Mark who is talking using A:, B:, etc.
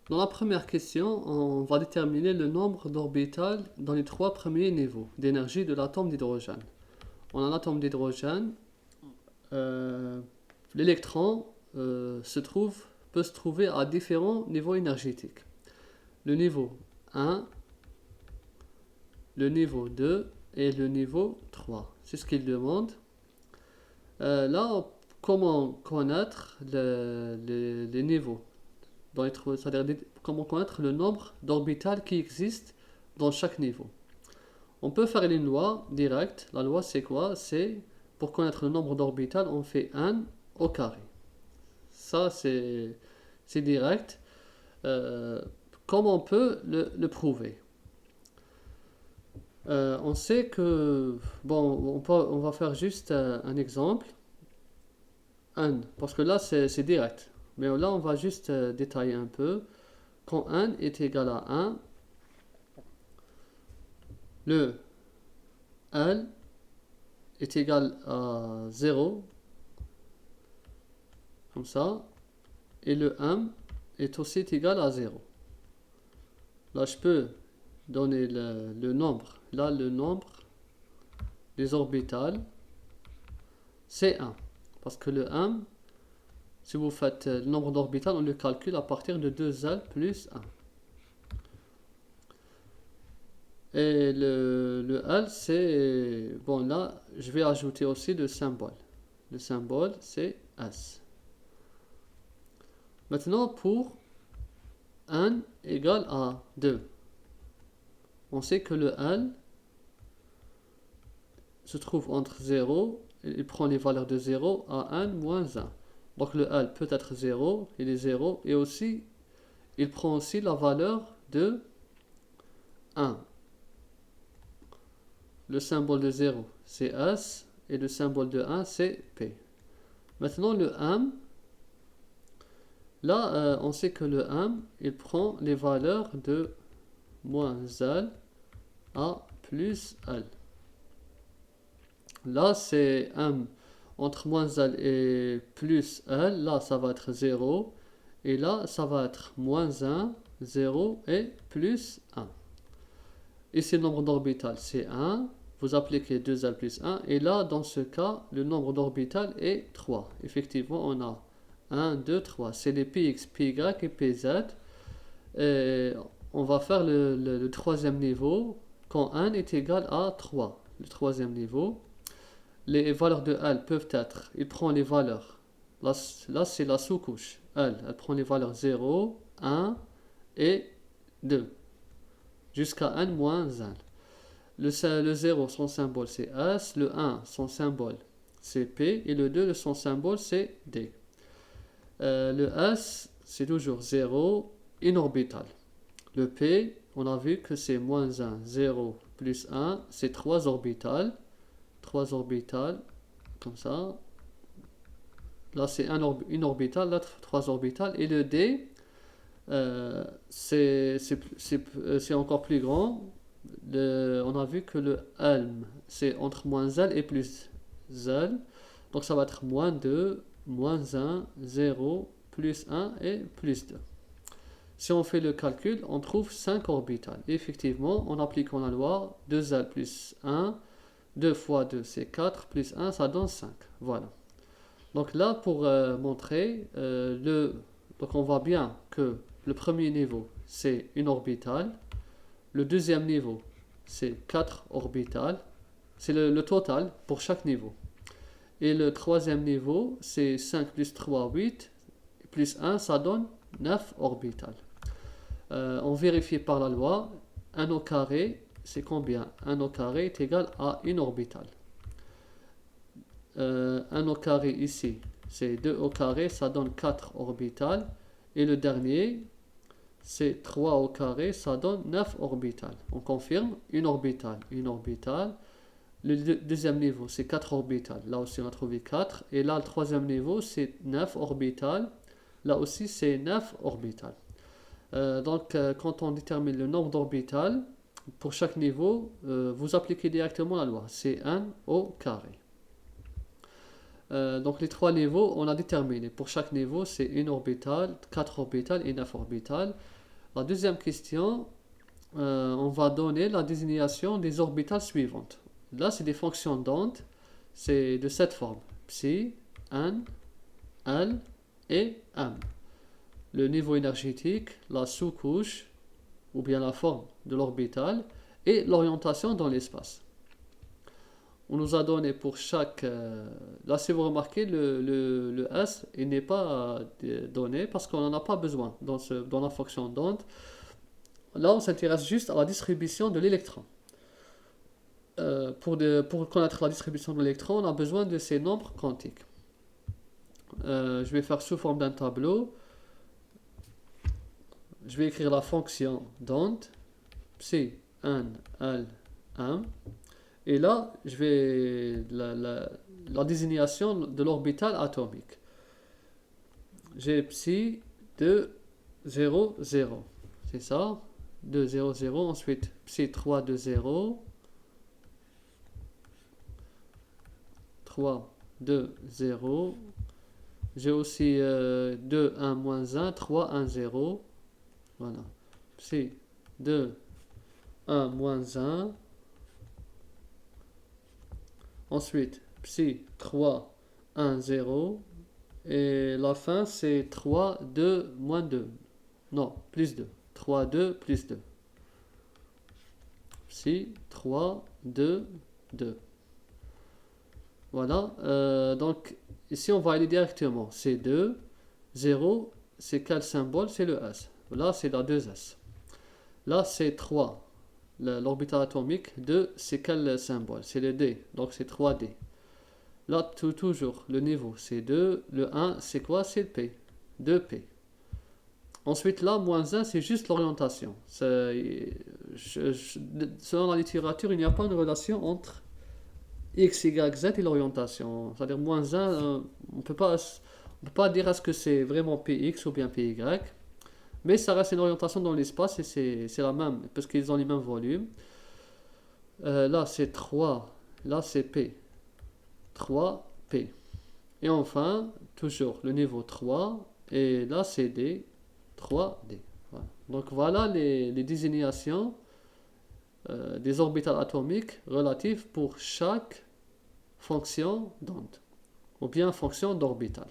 A: Dans la première question, on va déterminer le nombre d'orbitales dans les trois premiers niveaux d'énergie de l'atome d'hydrogène. En un atome d'hydrogène, euh, l'électron peut se trouver à différents niveaux énergétiques. Le niveau 1, le niveau 2 et le niveau 3. C'est ce qu'il demande. Là, comment connaître les niveaux c'est-à-dire comment connaître le nombre d'orbitales qui existent dans chaque niveau. On peut faire une loi directe. La loi, c'est quoi? C'est pour connaître le nombre d'orbitales, on fait 1 au carré. Ça, c'est direct. Euh, Comment on peut le prouver? On sait que, bon, on va faire juste un exemple. 1, parce que là, c'est direct. Mais là, on va juste détailler un peu. Quand 1 est égal à 1, le L est égal à 0, comme ça, et le M est aussi égal à 0. Là, je peux donner le nombre. Là, le nombre des orbitales, c'est 1. Parce que le M, si vous faites le nombre d'orbitales, on le calcule à partir de 2L plus 1. Et le L, c'est... Bon, là, je vais ajouter aussi le symbole. Le symbole, c'est S. Maintenant, pour 1 égale à 2, on sait que le L se trouve entre 0, il prend les valeurs de 0 à 1 moins 1. Donc le L peut être 0, il est 0, et aussi, il prend aussi la valeur de 1. Le symbole de 0, c'est S, et le symbole de 1, c'est P. Maintenant, le M, là, on sait que le M, il prend les valeurs de moins L à plus L. Là, c'est M entre moins L et plus L. Là, ça va être 0. Et là, ça va être moins 1, 0 et plus 1. Ici, le nombre d'orbitales, c'est 1. Vous appliquez 2L plus 1. Et là, dans ce cas, le nombre d'orbitales est 3. Effectivement, on a 1, 2, 3. C'est les Px, Py et Pz. Et on va faire le troisième niveau quand 1 est égal à 3. Le troisième niveau. Les valeurs de L peuvent être, il prend les valeurs, là c'est la sous-couche, elle prend les valeurs 0, 1 et 2, jusqu'à n moins 1. Le 0, son symbole c'est S, le 1, son symbole c'est P, et le 2, son symbole c'est D. Le S, c'est toujours 0, une orbitale. Le P, on a vu que c'est moins 1, 0, plus 1, c'est 3 orbitales. 3 orbitales, comme ça. Là, c'est une orbitale, là, 3 orbitales. Et le D, c'est encore plus grand. On a vu que le L, c'est entre moins L et plus L. Donc, ça va être moins 2, moins 1, 0, plus 1 et plus 2. Si on fait le calcul, on trouve 5 orbitales. Et effectivement, en appliquant la loi, 2L plus 1, 2 fois 2, c'est 4, plus 1, ça donne 5. Voilà. Donc là, pour montrer, donc on voit bien que le premier niveau, c'est une orbitale. Le deuxième niveau, c'est 4 orbitales. C'est le total pour chaque niveau. Et le troisième niveau, c'est 5 plus 3, 8. Plus 1, ça donne 9 orbitales. On vérifie par la loi. 1 au carré, c'est combien? 1 au carré est égal à une orbitale. 1 au carré ici, c'est 2 au carré, ça donne 4 orbitales. Et le dernier, c'est 3 au carré, ça donne 9 orbitales. On confirme, une orbitale, une orbitale. Le deuxième niveau, c'est 4 orbitales. Là aussi, on a trouvé 4. Et là, le troisième niveau, c'est 9 orbitales. Là aussi, c'est 9 orbitales. Donc, quand on détermine le nombre d'orbitales, pour chaque niveau, vous appliquez directement la loi. C'est 1 au carré. Donc les 3 niveaux, on a déterminé. Pour chaque niveau, c'est une orbitale, 4 orbitales et 9 orbitales. La deuxième question, on va donner la désignation des orbitales suivantes. Là, c'est des fonctions d'onde. C'est de cette forme. Psi, N, L et M. Le niveau énergétique, la sous-couche, ou bien la forme de l'orbitale, et l'orientation dans l'espace. On nous a donné pour chaque... là, si vous remarquez, le S, il n'est pas donné parce qu'on n'en a pas besoin dans la fonction d'onde. Là, on s'intéresse juste à la distribution de l'électron. Pour connaître la distribution de l'électron, on a besoin de ces nombres quantiques. Je vais faire sous forme d'un tableau. Je vais écrire la fonction d'onde, psi, n, l, m. Et là, je vais la désignation de l'orbitale atomique. J'ai psi de 0, 0. C'est ça. 2, 0, 0. Ensuite, psi 3, 2, 0. 3, 2, 0. J'ai aussi 2, 1, moins 1, 3, 1, 0. Voilà. Psi 2, 1, moins 1. Ensuite, psi 3, 1, 0. Et la fin, c'est 3, 2, moins 2. Non, plus 2. 3, 2, plus 2. Psi 3, 2, 2. Voilà. Donc, ici, on va aller directement. C'est 2, 0. C'est quel symbole? C'est le S. Là, c'est la 2S. Là, c'est 3. L'orbital atomique 2, c'est quel symbole? C'est le D. Donc, c'est 3D. Là, toujours, le niveau, c'est 2. Le 1, c'est quoi? C'est le P. 2P. Ensuite, là, moins 1, c'est juste l'orientation. Selon la littérature, il n'y a pas de relation entre X, Y, Z et l'orientation. C'est-à-dire, moins 1, on ne peut pas dire est-ce que c'est vraiment PX ou bien PY. Mais ça reste une orientation dans l'espace et c'est la même, parce qu'ils ont les mêmes volumes. Là, c'est 3. Là, c'est P. 3P. Et enfin, toujours le niveau 3. Et là, c'est D. 3D. Voilà. Donc, voilà les désignations des orbitales atomiques relatives pour chaque fonction d'onde, ou bien fonction d'orbitale.